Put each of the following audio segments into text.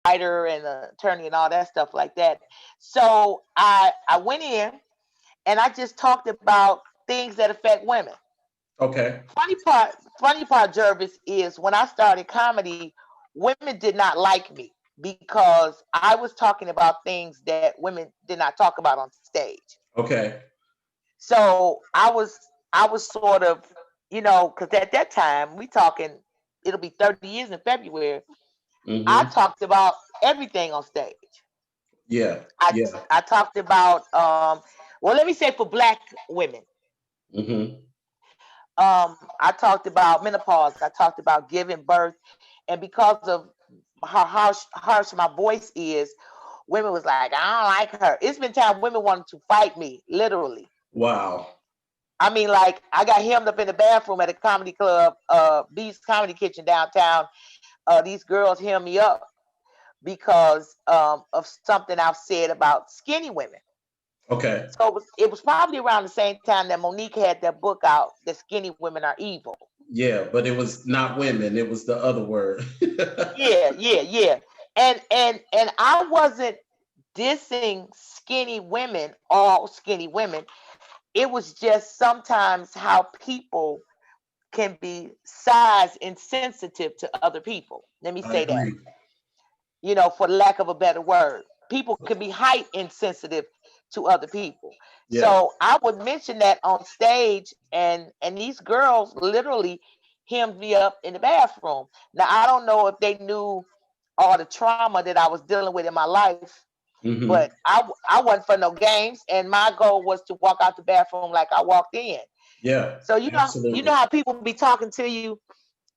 writer and an attorney and all that stuff like that. So I went in and I just talked about things that affect women. Okay. Funny part, Jervis, is when I started comedy, women did not like me because I was talking about things that women did not talk about on stage. Okay. So I was sort of, because at that time we talking, it'll be 30 years in February. I Mm-hmm. talked about everything on stage. Yeah. I Yeah. I talked about well, let me say for black women. Mm-hmm. I talked about menopause. I talked about giving birth, and because of how harsh my voice is, women was like, I don't like her. It's been time women wanted to fight me, literally. Wow. I mean, like I got hemmed up in the bathroom at a comedy club, B's Comedy Kitchen downtown. These girls hemmed me up because of something I've said about skinny women. Okay. So it was probably around the same time that Monique had that book out, "The Skinny Women Are Evil." Yeah, but it was not women. It was the other word. Yeah, yeah, yeah. And I wasn't dissing skinny women, all skinny women. It was just sometimes how people can be size insensitive to other people. Let me I say that. agree. For lack of a better word. People can be height insensitive to other people. Yeah. So I would mention that on stage, and these girls literally hemmed me up in the bathroom. Now I don't know if they knew all the trauma that I was dealing with in my life, but Mm-hmm. I wasn't for no games, and my goal was to walk out the bathroom like I walked in. Yeah. So you know Absolutely. how people be talking to you,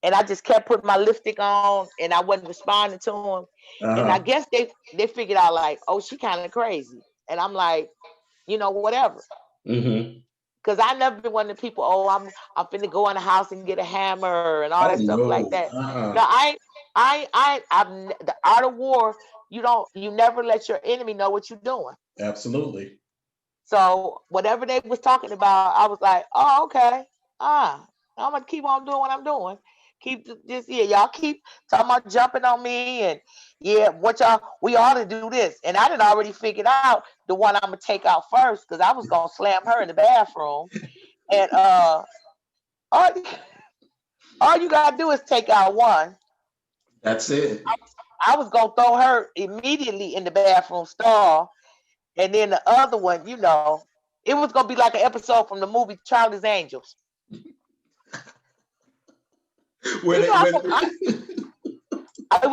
and I just kept putting my lipstick on, and I wasn't responding to them. And I Uh-huh. guess they figured out like, oh, she kind of crazy, and I'm like, whatever. Mm-hmm. Because I never been one of the people. Oh, I'm finna go in the house and get a hammer and all Oh that stuff like no. that. No, Uh-uh. the art of war. You never let your enemy know what you're doing. Absolutely. So whatever they was talking about, I was like, oh, okay. Ah, I'm gonna keep on doing what I'm doing. Just yeah, y'all keep talking about jumping on me and yeah, what y'all we ought to do this. And I did already figured out the one I'm gonna take out first because I was gonna slam her in the bathroom. And all, all you gotta do is take out one. That's it. I was gonna throw her immediately in the bathroom stall, and then the other one, it was gonna be like an episode from the movie Charlie's Angels. When You know, it, when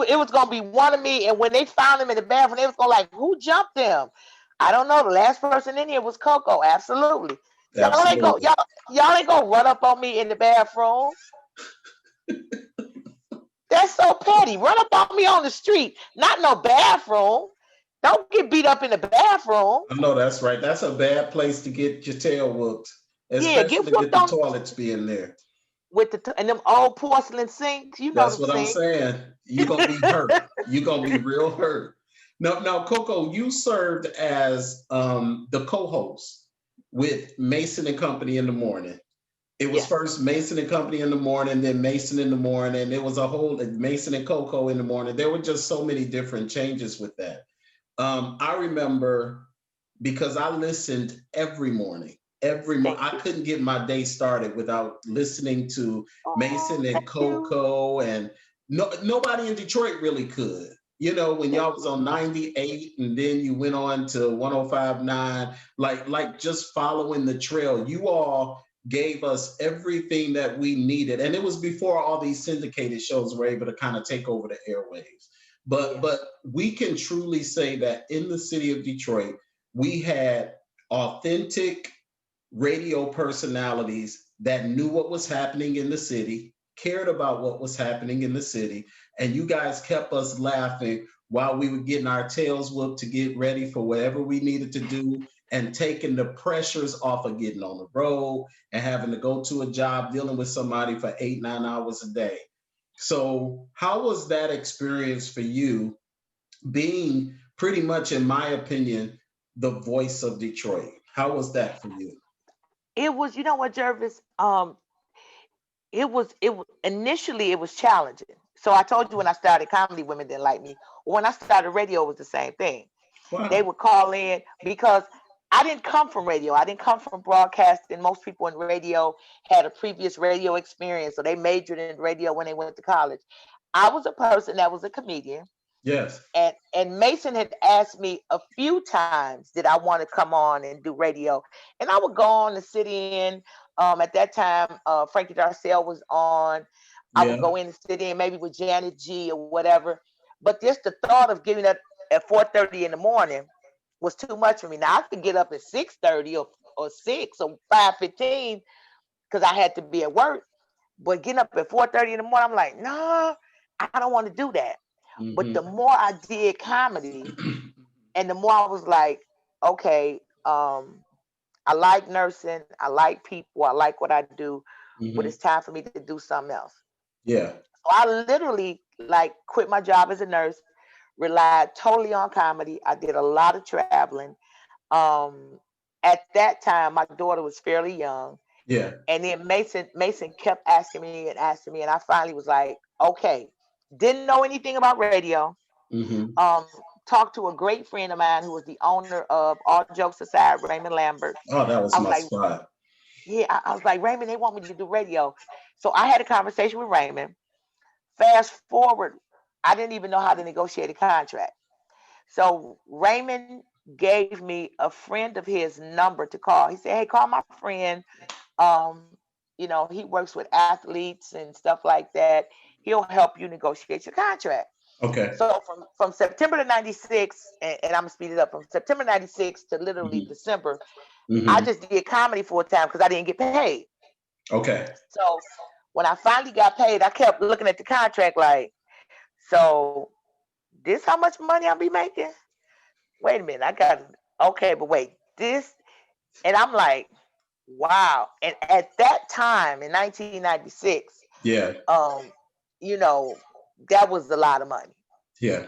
it was gonna be one of me, and when they found him in the bathroom, they was gonna like, who jumped them? I don't know. The last person in here was Coco. Absolutely. Y'all ain't go. absolutely. Y'all ain't gonna run up on me in the bathroom. That's so petty. Run up on me on the street, not no bathroom. Don't get beat up in the bathroom. I know that's right. That's a bad place to get your tail whooped, Yeah, get especially with whooped the on toilets being there. with and them old porcelain sinks. You know That's them what I'm sinks. saying. You're gonna be hurt. You're gonna be real hurt. Now, Coco, you served as the co-host with Mason and Company in the morning. It was Yes. first Mason and Company in the morning, then Mason in the morning. It was a whole Mason and Coco in the morning. There were just so many different changes with that. I remember because I listened every morning. Every morning, Thank I you. couldn't get my day started without listening to Oh, Mason and thank you. Coco, and nobody in Detroit really could. When Thank y'all was you. on 98 and then you went on to 105.9, like just following the trail, you all gave us everything that we needed. And it was before all these syndicated shows were able to kind of take over the airwaves. But Yes. we can truly say that in the city of Detroit, we had authentic radio personalities that knew what was happening in the city, cared about what was happening in the city, and you guys kept us laughing while we were getting our tails whooped to get ready for whatever we needed to do and taking the pressures off of getting on the road and having to go to a job dealing with somebody for 8, 9 hours a day. So, how was that experience for you being pretty much, in my opinion, the voice of Detroit? How was that for you? It was, you know what, Jervis? It was initially it was challenging. So I told you when I started comedy, women didn't like me. When I started radio, it was the same thing. They Wow. would call in because I didn't come from radio. I didn't come from broadcasting. Most people in radio had a previous radio experience, so they majored in radio when they went to college. I was a person that was a comedian, Yes. and Mason had asked me a few times did I want to come on and do radio, and I would go on and sit in. At that time, Frankie Darcell was on. I would Yeah. go in and sit in maybe with Janet G or whatever. But just the thought of getting up at 4:30 in the morning was too much for me. Now I could get up at 6:30 or 6 or 5:15 because I had to be at work. But getting up at 4:30 in the morning, I'm like, nah, I don't want to do that. But the Hmm. more I did comedy, and the more I was like, okay, I like nursing, I like people, I like what I do, but Hmm. it's time for me to do something else. Yeah. So I literally like quit my job as a nurse, relied totally on comedy. I did a lot of traveling. Um, at that time, my daughter was fairly young, Yeah. and then Mason kept asking me, and I finally was like, okay. Didn't know anything about radio. Hmm. Um, Talked to a great friend of mine who was the owner of All Jokes Aside, Raymond Lambert. Oh, that I was was my like, spot. yeah, I was like, Raymond, they want me to do radio. So I had a conversation with Raymond. Fast forward, I didn't even know how to negotiate a contract. So Raymond gave me a friend of his number to call. He said, hey, call my friend. Um, he works with athletes and stuff like that. He'll help you negotiate your contract. Okay. So from September to 96, and I'm gonna speed it up, from September 96 to literally Hmm. December, I Hmm. just did comedy full time because I didn't get paid. Okay. So when I finally got paid, I kept looking at the contract like, so this how much money I'll be making? Wait a minute, I got okay, but wait, this, and I'm like, wow. And at that time in 1996, Yeah. um, you know, that was a lot of money. Yeah.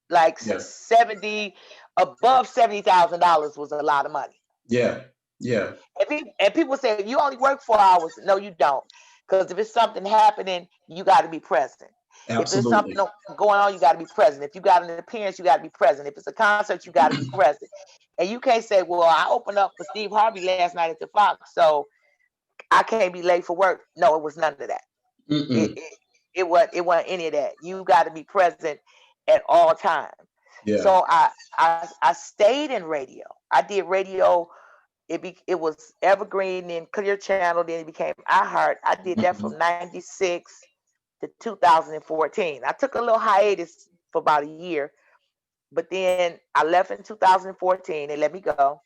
Like Yeah. 70, above $70,000 was a lot of money. Yeah. Yeah. And people say you only work 4 hours. No, you don't. Because if it's something happening, you got to be present. If there's something Absolutely. going on, you got to be present. If you got an appearance, you got to be present. If it's a concert, you got to be present. And you can't say, "Well, I opened up for Steve Harvey last night at the Fox, so I can't be late for work." No, it was none of that. It Mm-mm. it, it wasn't any of that. You got to be present at all times. Yeah. So I stayed in radio. I did radio. It was Evergreen, then Clear Channel, then it became iHeart. I did that from Hmm. 96 to 2014. I took a little hiatus for about a year, but then I left in 2014. They let me go.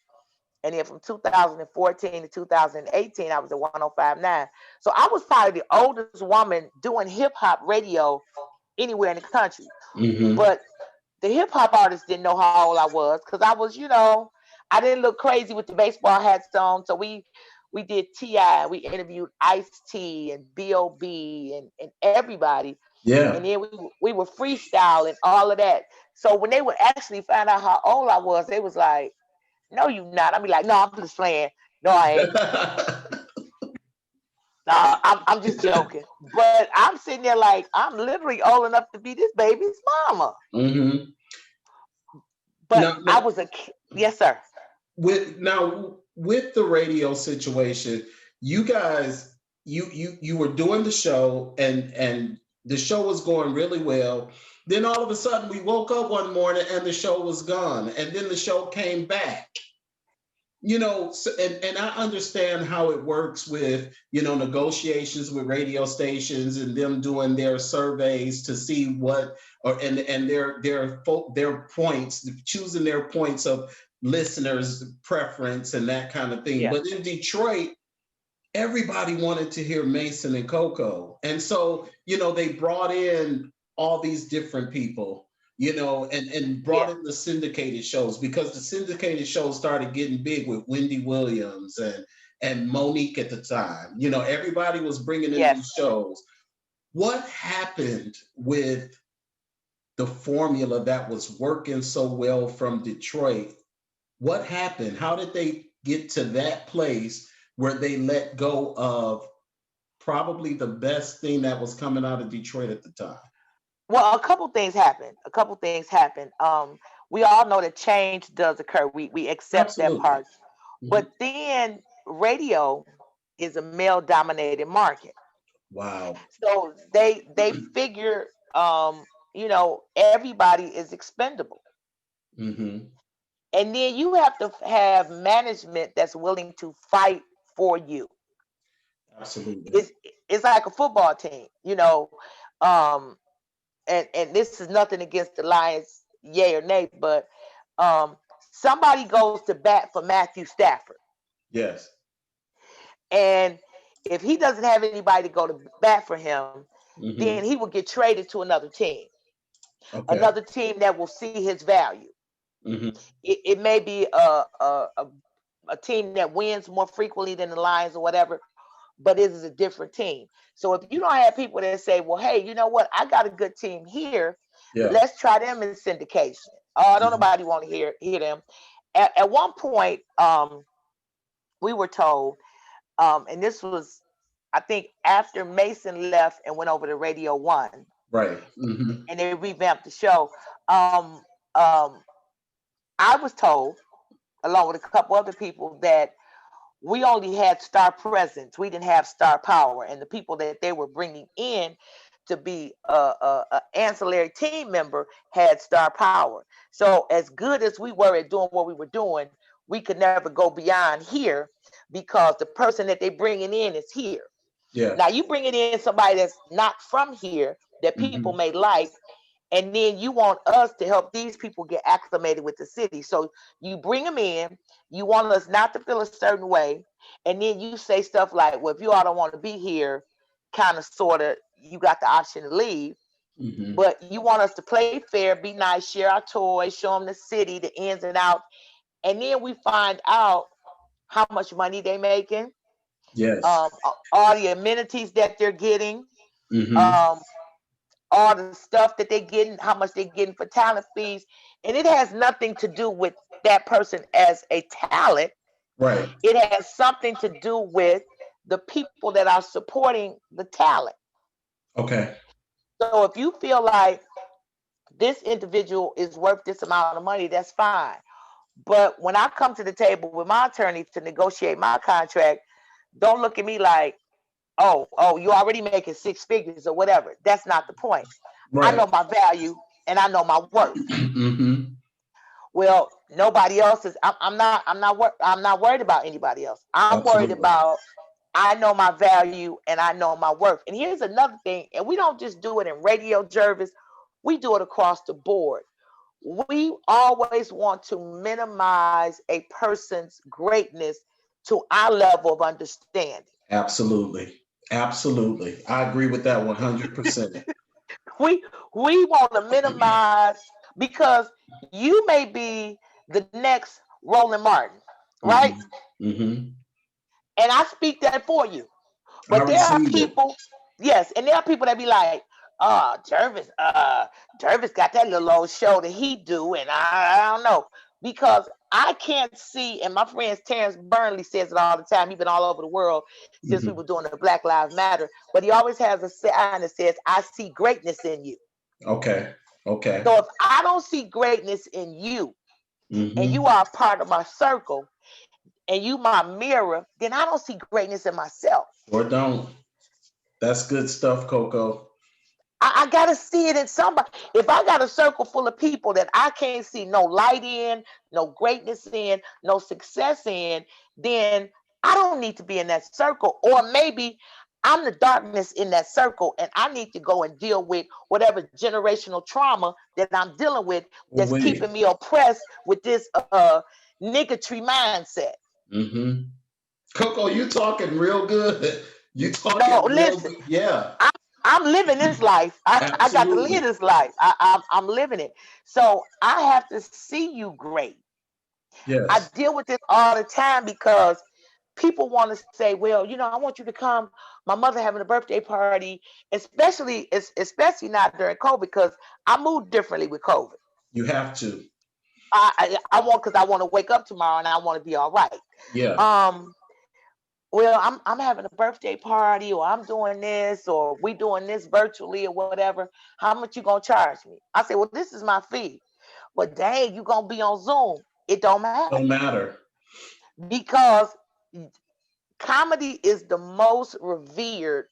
And then from 2014 to 2018, I was at 105.9. So I was probably the oldest woman doing hip hop radio anywhere in the country. Hmm. But the hip hop artists didn't know how old I was because I was, I didn't look crazy with the baseball hats on. So we did Ti, we interviewed Ice T and B.O.B. and everybody, and Yeah. then we were freestyling all of that. So when they would actually find out how old I was, they was like, "No, you not." I'd be like, "No, I'm just playing. No, I ain't. No, I'm just joking." But I'm sitting there like I'm literally old enough to be this baby's mama. Hmm. But Now, I now, was a kid. Yes, sir. with the radio situation, you guys, you were doing the show, and the show was going really well. Then all of a sudden, we woke up one morning and the show was gone, and then the show came back. So, and I understand how it works with negotiations with radio stations and them doing their surveys to see what, or and their points, choosing their points of listeners preference and that kind of thing. Yeah. But in Detroit, everybody wanted to hear Mason and Coco. And so, they brought in all these different people, and brought Yeah. in the syndicated shows, because the syndicated shows started getting big with Wendy Williams and Monique at the time. Everybody was bringing in these Yes. shows. What happened with the formula that was working so well from Detroit? What happened? How did they get to that place where they let go of probably the best thing that was coming out of Detroit at the time? Well, a couple things happen. A couple things happen. We all know that change does occur. We accept that Absolutely. part. Mhm. But then radio is a male dominated market. Wow. So they figure everybody is expendable. Hmm. And then you have to have management that's willing to fight for you. Absolutely. It's it's like a football team, um and this is nothing against the Lions, yay or nay, but um somebody goes to bat for Matthew Stafford. Yes. And if he doesn't have anybody to go to bat for him, then Hmm. he will get traded to Okay. another team that will see his value. Hmm. It may be a team that wins more frequently than the Lions or whatever, but it is a different team. So if you don't have people that say, well, hey, you know what? I got a good team here. Yeah. Let's try them in syndication. Oh, don't Mhm. nobody want to hear them. At one point, we were told, and this was, I think, after Mason left and went over to Radio One, Right. Hmm. and they revamped the show. Um, um, I was told, along with a couple other people, that we only had star presence. We didn't have star power, and the people that they were bringing in to be a ancillary team member had star power. So as good as we were at doing what we were doing, we could never go beyond here because the person that they bringing in is here. Yeah. Now you bringing in somebody that's not from here that people Hmm. may like, and then you want us to help these people get acclimated with the city. So you bring them in, you want us not to feel a certain way, and then you say stuff like, well, if you all don't want to be here, kind of sort of, you got the option to leave. Hmm. But you want us to play fair, be nice, share our toys, show them the city, the ins and outs, and then we find out how much money they making, Yes. all the amenities that they're getting, Hmm. um, all the stuff that they're getting, how much they're getting for talent fees. And it has nothing to do with that person as a talent. Right. It has something to do with the people that are supporting the talent. Okay. So if you feel like this individual is worth this amount of money, that's fine. But when I come to the table with my attorney to negotiate my contract, don't look at me like, oh, you already making six figures or whatever. That's not the point. I know Right. my value and I know my worth. Hmm. Well, nobody else is. I'm not worried about anybody else. I'm worried Absolutely. about. I know my value and I know my worth. And here's another thing. And we don't just do it in radio, Jervis. We do it across the board. We always want to minimize a person's greatness to our level of understanding. Absolutely. Absolutely. I agree with that 100%. We want to minimize because you may be the next Roland Martin, right? Hmm. Hmm. And I speak that for you. I But there are receive it. people, yes, and there are people that be like, oh, Jervis got that little old show that he do, and I don't know. Because I can't see, and my friend Terrence Burnley says it all the time. He's been all over the world since we were Hmm. doing the Black Lives Matter. But he always has a sign that says, I see greatness in you. Okay. Okay. So if I don't see greatness in you, and you Hmm. are a part of my circle, and you my mirror, then I don't see greatness in myself. Or don't. That's good stuff, Coco. I gotta see it in somebody. If I got a circle full of people that I can't see no light in, no greatness in, no success in, then I don't need to be in that circle. Or maybe I'm the darkness in that circle and I need to go and deal with whatever generational trauma that I'm dealing with that's We. keeping me oppressed with this niggatry mindset. Hmm. Coco, you talking real good. You No, talking real listen. good. Yeah. I, I'm living this life. I got to live Absolutely. this life. I'm living it. So I have to see you great. I Yes. deal with this all the time because people want to say, well, I want you to come. My mother having a birthday party, especially not during COVID because I moved differently with COVID. You have to. I want because I want to wake up tomorrow and I want to be all right. Yeah. Um, well, I'm having a birthday party, or I'm doing this, or we doing this virtually, or whatever. How much you gonna charge me? I said, well, this is my fee. But dang, you gonna be on Zoom. It don't matter Don't matter. because comedy is the most revered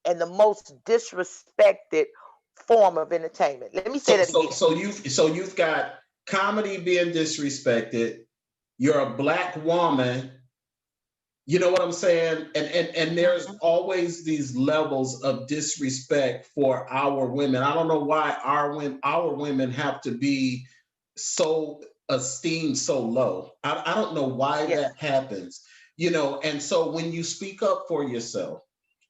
and the most disrespected form of entertainment. Let me say So that so again. so you've got comedy being disrespected. You're a black woman. You know what I'm saying? And there's Mhm. always these levels of disrespect for our women. I don't know why our women have to be so esteemed so low. I don't know why Yes. that happens. And so when you speak up for yourself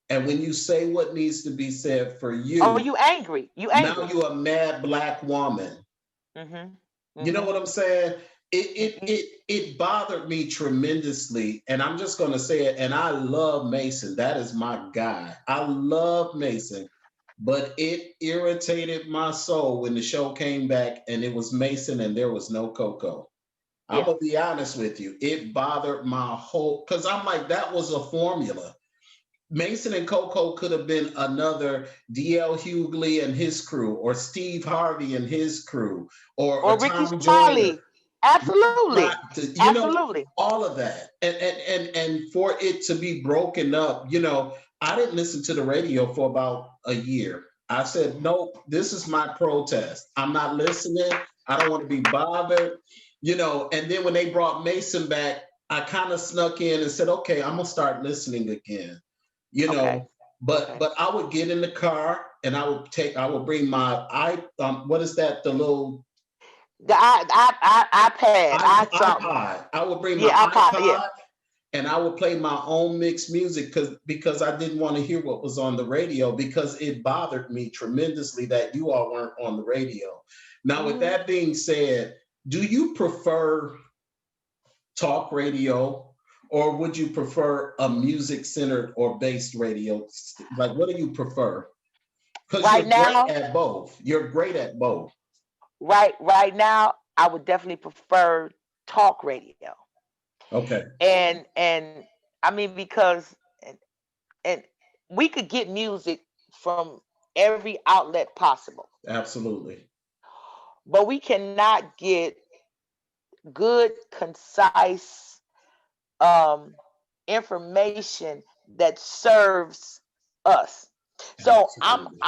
and when you say what needs to be said for Oh, you, you angry? You now angry? you're a mad black woman. Mhm. You know Mhm. what I'm saying? It it Mhm. it it bothered me tremendously, and I'm just gonna say it. And I love Mason. That is my guy. I love Mason, but it irritated my soul when the show came back and it was Mason and there was no Coco. I'm Yeah. gonna be honest with you. It bothered my whole because I'm like, that was a formula. Mason and Coco could have been another DL Hughley and his crew, or Steve Harvey and his crew, or Or Ricky Tom Joyner. Smiley. Absolutely. You know, Absolutely. all of that. And for it to be broken up, I didn't listen to the radio for about a year. I said, nope, this is my protest. I'm not listening. I don't want to be bothered. And then when they brought Mason back, I kind of snuck in and said, okay, I'm gonna start listening again. you Okay. know but Okay. but I would get in the car and I would bring my what is that, the little The iPad, something. iPod. I would bring my Yeah, iPod. Yeah. iPod and I would play my own mixed music because I didn't want to hear what was on the radio, because it bothered me tremendously that you all weren't on the radio. Now, with Mhm. that being said, do you prefer talk radio, or would you prefer a music centered or based radio? Like, what do you prefer? Because Right you're great now, at both. You're great at both. right now, I would definitely prefer talk radio. Okay, And I mean, because and we could get music from every outlet possible, absolutely. but we cannot get good, concise um, information that serves us. So Absolutely.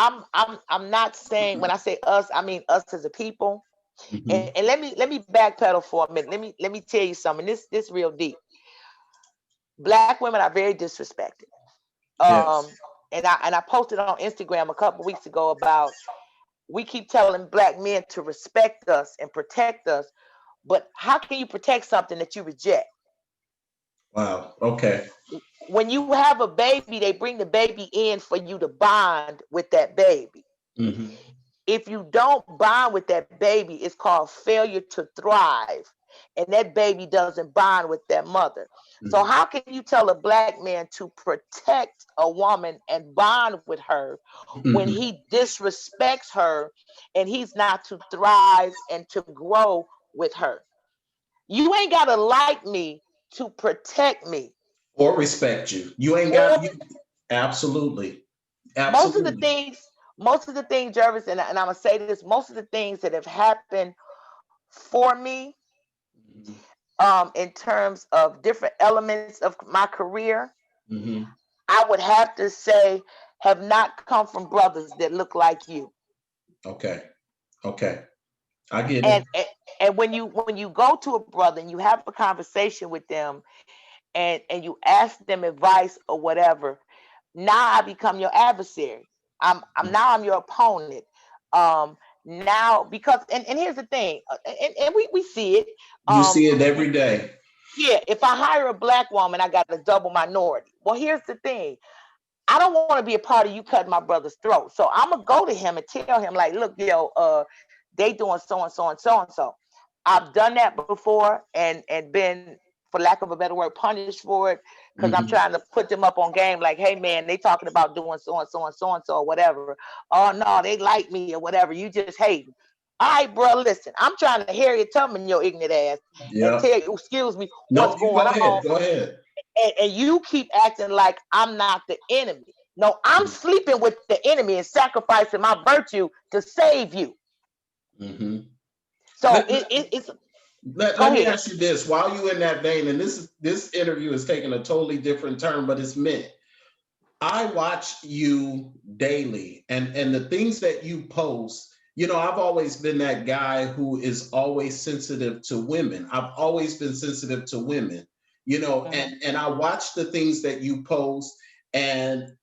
I'm not saying, when I say us, I mean us as a people. And, Hmm. and let me backpedal for a minute. Let me tell you something. This real deep. Black women are very disrespected. Yes. Um, and I posted on Instagram a couple weeks ago about, we keep telling black men to respect us and protect us, but how can you protect something that you reject? Wow. Okay. When you have a baby, they bring the baby in for you to bond with that baby. Hmm. If you don't bond with that baby, it's called failure to thrive. And that baby doesn't bond with that mother. So, Hmm. how can you tell a black man to protect a woman and bond with her when Hmm. he disrespects her and he's not to thrive and to grow with her? You ain't got to like me to protect me. Or respect you. You ain't got Or you. Absolutely. most of the Absolutely. things, Jervis, and I'm gonna say this, most of the things that have happened for me, Hmm. in terms of different elements of my career, Hmm. I would have to say have not come from brothers that look like you. Okay. Okay. I get And it. and, and when you go to a brother and you have a conversation with them, and you ask them advice or whatever, now I become your adversary. I'm your opponent. Now, because, and here's the thing, and we see it. You Um, see it every day. yeah, if I hire a black woman, I got a double minority. Well, here's the thing. I don't want to be a part of you cutting my brother's throat. So I'm gonna go to him and tell him, like, look, yo, they doing so and so and so and so. I've done that before, and been, for lack of a better word, punished for it, because I'm Hmm. trying to put them up on game. Like, hey man, they talking about doing so and so and so and so or whatever. Oh no, they like me or whatever. You just hate. All right, bro. Listen, I'm trying to Harriet Tubman your ignorant ass and Yeah. tell you, excuse me, what's No, you going go on. ahead. Go ahead. and you keep acting like I'm not the enemy. No, I'm sleeping with the enemy and sacrificing my virtue to save you. Mm-hmm. So Let, it's let go me ahead. ask you this: while you in that vein, and this interview is taking a totally different turn, but it's meant. I watch you daily, and the things that you post. You know, I've always been that guy who is always sensitive to women. I've always been sensitive to women. You know, Mhm. and I watch the things that you post, and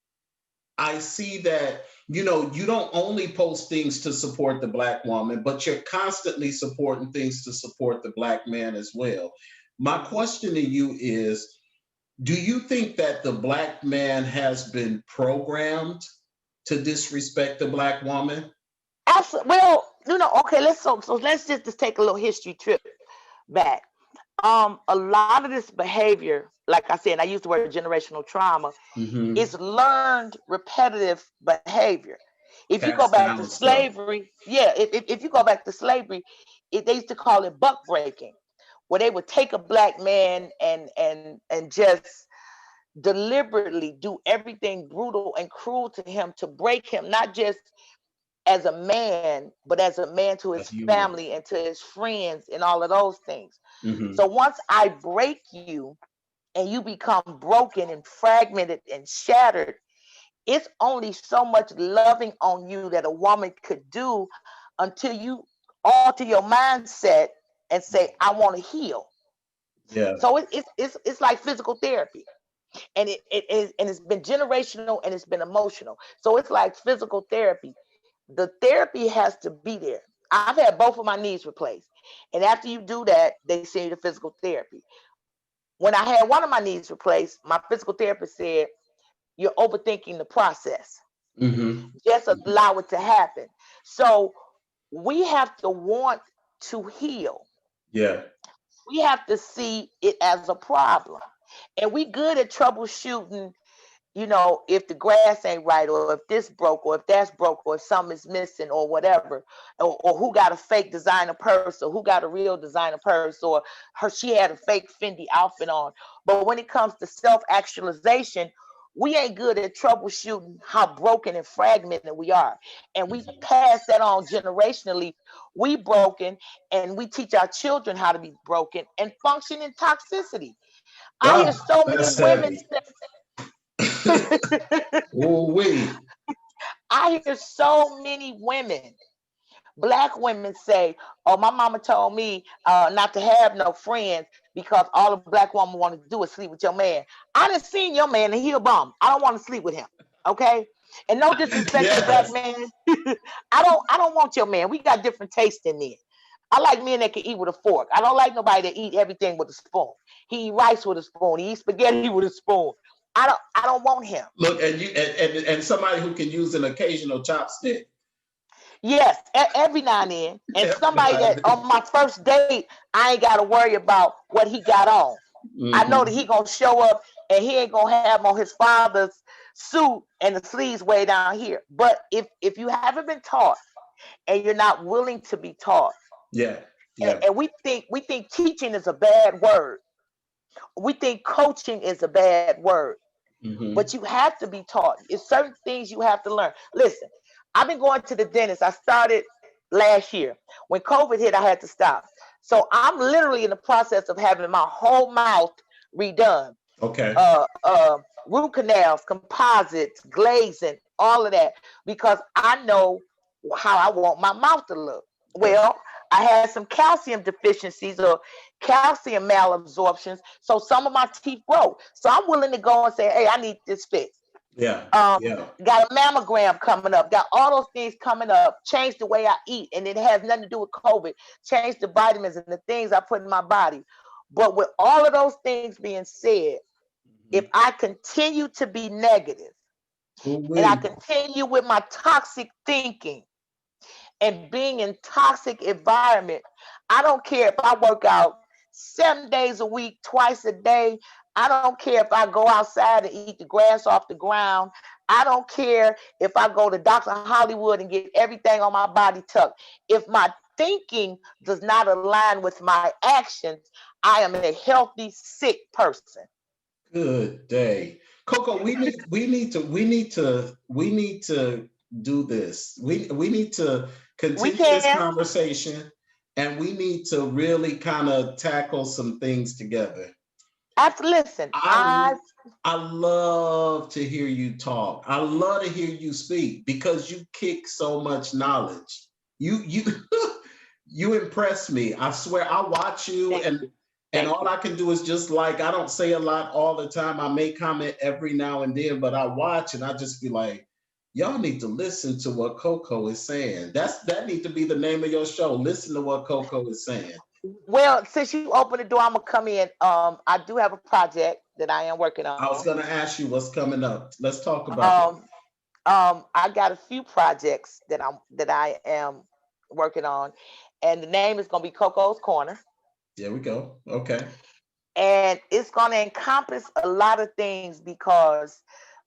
I see that, you know, you don't only post things to support the Black woman, but you're constantly supporting things to support the Black man as well. My Mhm. question to you is, do you think that the Black man has been programmed to disrespect the Black woman? Well, okay. So let's just take a little history trip back. A lot of this behavior, like I said, I use the word generational trauma, Mm-hmm. is learned repetitive behavior. If you go Passed back to down stuff. slavery, yeah, if you go back to slavery, they used to call it buck breaking, where they would take a black man and just deliberately do everything brutal and cruel to him to break him, not just as a man, but as a man to A his human. family and to his friends and all of those things. Mm-hmm. So once I break you and you become broken and fragmented and shattered, it's only so much loving on you that a woman could do until you alter your mindset and say, I want to heal. Yeah. So it's like physical therapy. And it's been generational and it's been emotional. So it's like physical therapy. The therapy has to be there. I've had both of my knees replaced. And after you do that, they send you to physical therapy. When I had one of my knees replaced, my physical therapist said, you're overthinking the process. Mm-hmm. Just allow it to happen. So we have to want to heal. Yeah. We have to see it as a problem. And we good at troubleshooting, if the grass ain't right, or if this broke, or if that's broke, or if something is missing, or whatever, or who got a fake designer purse, or who got a real designer purse, or she had a fake Fendi outfit on. But when it comes to self-actualization, we ain't good at troubleshooting how broken and fragmented we are. And we pass that on generationally. We broken, and we teach our children how to be broken and function in toxicity. I hear Ah, so many that's women heavy. say, Oh, wait. I hear so many women, black women say, "Oh, my mama told me not to have no friends because all a black woman wanted to do is sleep with your man. I done seen your man and he a bum. I don't want to sleep with him." Okay, and no disrespect to black Yes. men, I don't want your man. We got different tastes in there. I like men that can eat with a fork. I don't like nobody that eat everything with a spoon. He eat rice with a spoon. He eat spaghetti with a spoon. I don't want him. Look, and you and somebody who can use an occasional chopstick. Yes, every now and then. And somebody that Mm-hmm. on my first date, I ain't got to worry about what he got on. I know that he gonna show up and he ain't gonna have on his father's suit and the sleeves way down here. But if you haven't been taught and you're not willing to be taught, Yeah. and, Yeah. and we think teaching is a bad word. We think coaching is a bad word. But Mm-hmm. you have to be taught. It's certain things you have to learn. Listen, I've been going to the dentist. I started last year. When COVID hit, I had to stop. So I'm literally in the process of having my whole mouth redone. Okay. Root canals, composites, glazing, all of that, because I know how I want my mouth to look. Yeah. Well, I had some calcium deficiencies or calcium malabsorptions, so some of my teeth broke. So I'm willing to go and say, hey, I need this fixed. Yeah. Um, Yeah. got a mammogram coming up, got all those things coming up, change the way I eat, and it has nothing to do with COVID, change the vitamins and the things I put in my body. But with all of those things being said, if Mm-hmm. I continue to be negative and I Ooh-wee. continue with my toxic thinking and being in toxic environment, I don't care if I work out 7 days a week, twice a day. I don't care if I go outside and eat the grass off the ground. I don't care if I go to Dr. Hollywood and get everything on my body tucked. If my thinking does not align with my actions, I am a healthy, sick person. Good day. Coco, we need to do this. We need to We continue this can. conversation, and we need to really kind of tackle some things together. After listen, I I love to hear you talk. I love to hear you speak because you kick so much knowledge. You you impress me. I swear I watch you, thank and you. Thank all you. I can do is just like, I don't say a lot all the time. I may comment every now and then, but I watch and I just be like, y'all need to listen to what Coco is saying. That need to be the name of your show. Listen to what Coco is saying. Well, since you opened the door, I'm gonna come in. I do have a project that I am working I on. was gonna ask you what's coming up. Let's talk about it. Um, I got a few projects that I am working on, and the name is gonna be Coco's Corner, There we go. Okay. and it's gonna encompass a lot of things because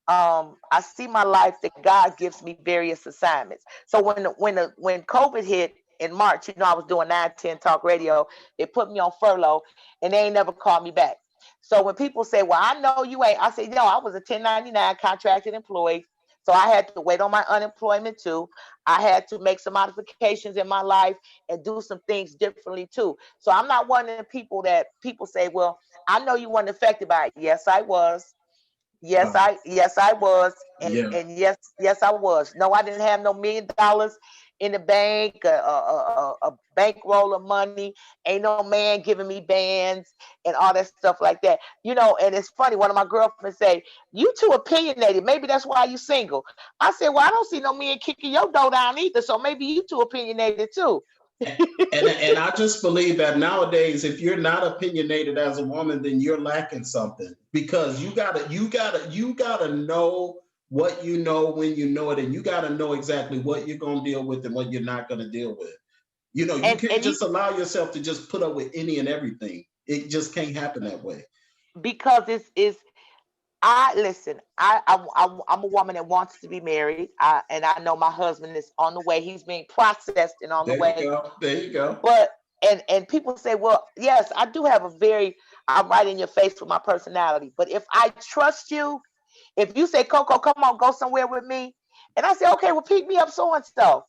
I see my life that God gives me various assignments. So when COVID hit in March, I was doing 910 talk radio. They put me on furlough, and they ain't never called me back. So when people say, "Well, I know you ain't," I say, "No, I was a 1099 contracted employee." So I had to wait on my unemployment too. I had to make some modifications in my life and do some things differently too. So I'm not one of the people that people say, "Well, I know you weren't affected by it." Yes, I was. Uh, Yes, I was, and yeah. yes, I was. No, I didn't have no $1 million in the bank, a bankroll of money. Ain't no man giving me bands and all that stuff like that. And it's funny. One of my girlfriends say, "You too opinionated. Maybe that's why you single." I said, "Well, I don't see no men kicking your door down either. So maybe you too opinionated too." And I just believe that nowadays, if you're not opinionated as a woman, then you're lacking something because you gotta know what you know when you know it, and you gotta know exactly what you're gonna deal with and what you're not gonna deal with. You and can't and you just allow yourself to just put up with any and everything. It just can't happen that way. because it's I listen. I'm a woman that wants to be married, and I know my husband is on the way. He's being processed and on the There you way. go. There you go. But and people say, "Well, yes, I do have a very I'm right in your face with my personality." But if I trust you, if you say, "Coco, come on, go somewhere with me," and I say, "Okay, well, pick me up so and so,"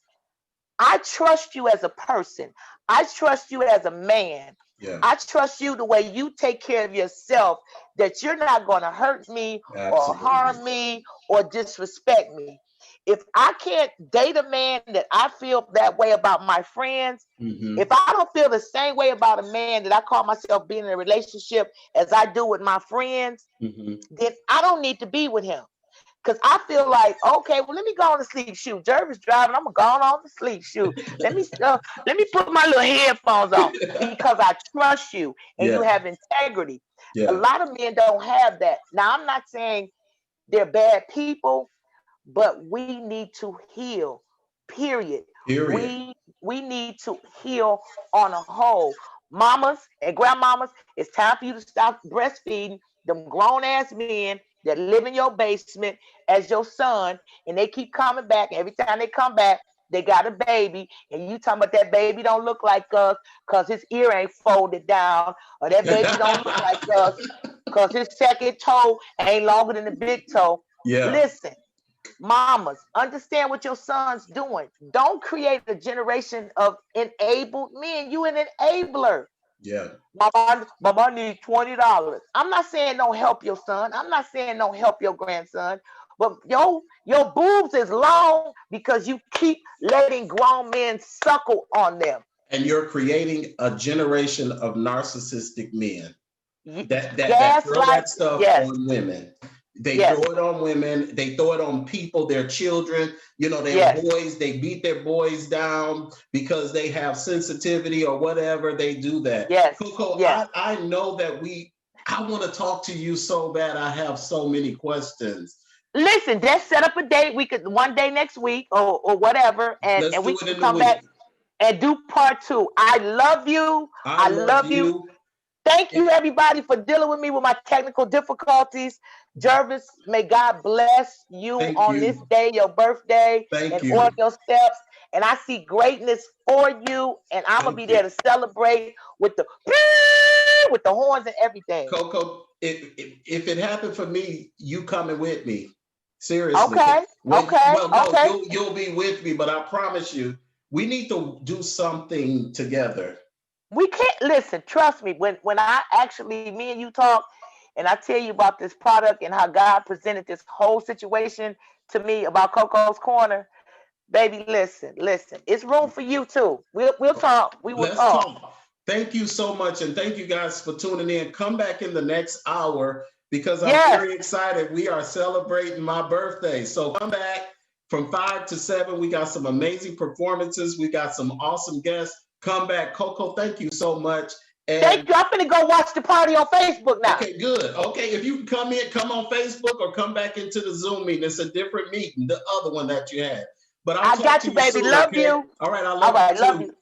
I trust you as a person. I trust you as a man. Yeah. I trust you the way you take care of yourself, that you're not going to hurt me or Absolutely. harm me or disrespect me. If I can't date a man that I feel that way about my friends, if Hmm. I don't feel the same way about a man that I call myself being in a relationship as I do with my friends, Hmm. then I don't need to be with him. Cause I feel like, okay, well, let me go on to sleep. Shoot, Jervis driving. I'm gonna go on to sleep. Shoot, let me put my little headphones on because I trust you and you Yeah. have integrity. A Yeah. lot of men don't have that. Now, I'm not saying they're bad people, but we need to heal. Period. Period. We need to heal on a whole. Mamas and grandmamas, it's time for you to stop breastfeeding them grown ass men that live in your basement as your son, and they keep coming back. Every time they come back, they got a baby, and you talking about that baby don't look like us because his ear ain't folded down, or that baby don't look like us because his second toe ain't longer than the big toe. Yeah. Listen, mamas, understand what your son's doing. Don't create a generation of enabled men. You an enabler. Yeah. Mama need $20. I'm not saying don't help your son. I'm not saying don't help your grandson. But your boobs is long because you keep letting grown men suckle on them. And you're creating a generation of narcissistic men that throw Gaslight, that stuff yes, on women. They throw yes, it on women. They throw it on people, their children, their yes, boys. They beat their boys down because they have sensitivity or whatever. They do that. yes, Coco, yes. I know that I want to talk to you so bad. I have so many questions. Listen, just set up a date. We could one day next week or whatever, Let's and we do it can in the come back week. and do part two. I love you. I I love love you. you. Thank you, everybody, for dealing with me with my technical difficulties. Jervis, may God bless you Thank on this you. day, your birthday, Thank and all you. your steps. And I see greatness for you, and I'm gonna be Thank there you. to celebrate with the with the horns and everything. Coco, if it happened for me, you coming with me. Seriously. Okay, okay, Well, no, okay. you'll be with me, but I promise you, we need to do something together. We can't listen. Trust me. When I actually me and you talk, and I tell you about this product and how God presented this whole situation to me about Coco's Corner, baby. Listen, listen. It's room for you too. We'll talk. We will Let's talk. talk. Thank you so much. And thank you guys for tuning in. Come back in the next hour because I'm Yes. very excited. We are celebrating my birthday. So come back from 5 to 7. We got some amazing performances. We got some awesome guests. Come back. Coco, thank you so much. Thank And you. I'm finna go watch the party on Facebook now. okay, good. Okay, if you can come in, come on Facebook or come back into the Zoom meeting. It's a different meeting, the other one that you had. But I'll I talk got to you, you baby. soon, Love okay? you. All right, I All love you right, love too. you.